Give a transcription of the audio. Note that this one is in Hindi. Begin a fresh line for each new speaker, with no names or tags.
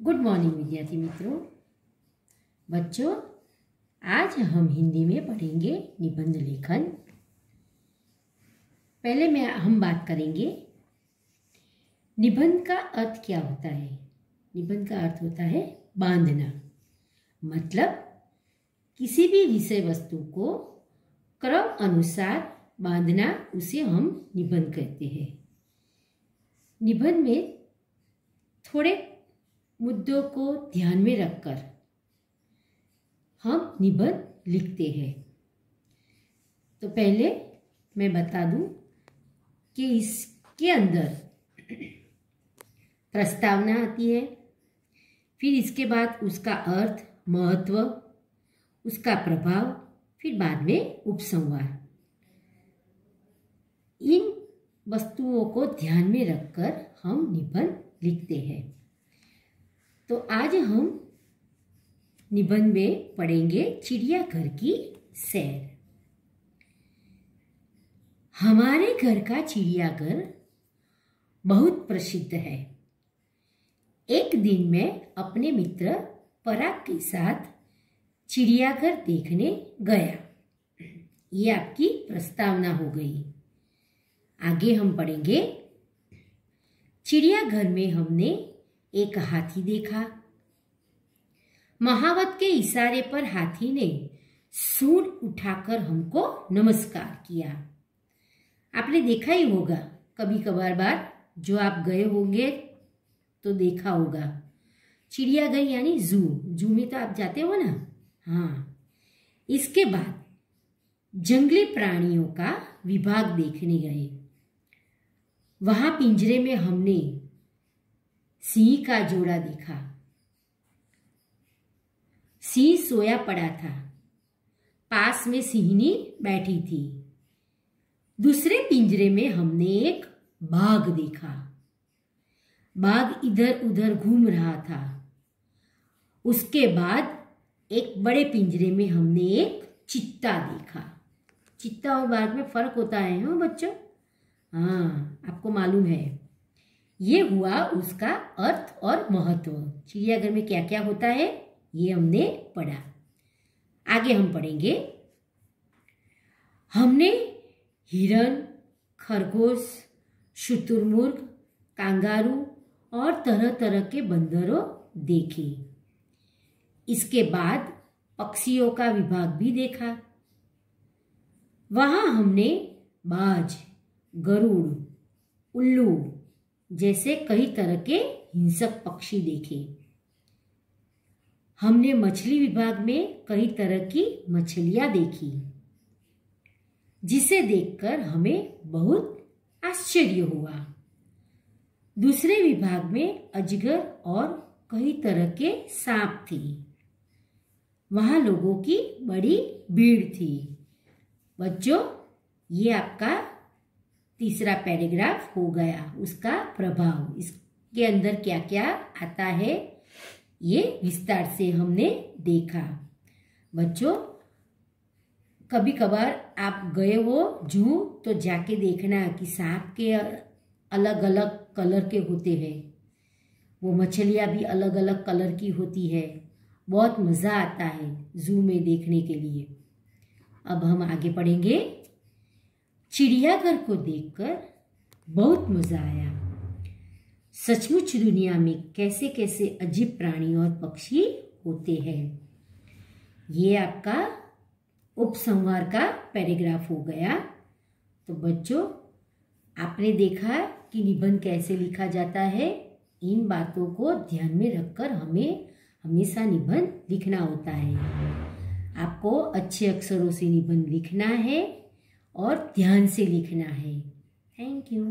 गुड मॉर्निंग विद्यार्थी मित्रों। बच्चों, आज हम हिंदी में पढ़ेंगे निबंध लेखन। पहले हम बात करेंगे निबंध का अर्थ क्या होता है। निबंध का अर्थ होता है बांधना, मतलब किसी भी विषय वस्तु को क्रम अनुसार बांधना, उसे हम निबंध कहते हैं। निबंध में थोड़े मुद्दों को ध्यान में रखकर हम निबंध लिखते हैं। तो पहले मैं बता दूं कि इसके अंदर प्रस्तावना आती है, फिर इसके बाद उसका अर्थ, महत्व, उसका प्रभाव, फिर बाद में उपसंहार। इन वस्तुओं को ध्यान में रखकर हम निबंध लिखते हैं। तो आज हम निबंध में पढ़ेंगे चिड़ियाघर की सैर। हमारे घर का चिड़ियाघर बहुत प्रसिद्ध है। एक दिन मैं अपने मित्र पराग के साथ चिड़ियाघर देखने गया। ये आपकी प्रस्तावना हो गई। आगे हम पढ़ेंगे। चिड़ियाघर में हमने एक हाथी देखा। महावत के इशारे पर हाथी ने सूंड उठाकर हमको नमस्कार किया। आपने देखा ही होगा कभी कभार बार, जो आप गए होंगे तो देखा होगा। चिड़ियाघर यानी जू में तो आप जाते हो ना। हाँ, इसके बाद जंगली प्राणियों का विभाग देखने गए। वहां पिंजरे में हमने सिंह का जोड़ा देखा। सिंह सोया पड़ा था, पास में सिंहनी बैठी थी। दूसरे पिंजरे में हमने एक बाघ देखा। बाघ इधर उधर घूम रहा था। उसके बाद एक बड़े पिंजरे में हमने एक चीता देखा। चीता और बाघ में फर्क होता है, हाँ बच्चों? हाँ, आपको मालूम है। ये हुआ उसका अर्थ और महत्व। चिड़ियाघर में क्या क्या होता है ये हमने पढ़ा। आगे हम पढ़ेंगे। हमने हिरन, खरगोश, शुतुरमुर्ग, कांगारू और तरह तरह के बंदरों देखे। इसके बाद पक्षियों का विभाग भी देखा। वहां हमने बाज, गरुड़, उल्लू जैसे कई तरह के हिंसक पक्षी देखे। हमने मछली विभाग में कई तरह की मछलियां देखी, जिसे देखकर हमें बहुत आश्चर्य हुआ। दूसरे विभाग में अजगर और कई तरह के सांप थे। वहां लोगों की बड़ी भीड़ थी। बच्चों, ये आपका तीसरा पैराग्राफ हो गया। उसका प्रभाव, इसके अंदर क्या क्या आता है ये विस्तार से हमने देखा। बच्चों, कभी कभार आप गए हो जू, तो जाके देखना कि सांप के अलग अलग कलर के होते हैं, वो मछलियां भी अलग अलग कलर की होती है। बहुत मज़ा आता है जू में देखने के लिए। अब हम आगे पढ़ेंगे। चिड़ियाघर को देखकर बहुत मजा आया। सचमुच दुनिया में कैसे कैसे अजीब प्राणी और पक्षी होते हैं। ये आपका उपसंहार का पैराग्राफ हो गया। तो बच्चों, आपने देखा कि निबंध कैसे लिखा जाता है। इन बातों को ध्यान में रखकर हमें हमेशा निबंध लिखना होता है। आपको अच्छे अक्षरों से निबंध लिखना है और ध्यान से लिखना है। Thank you.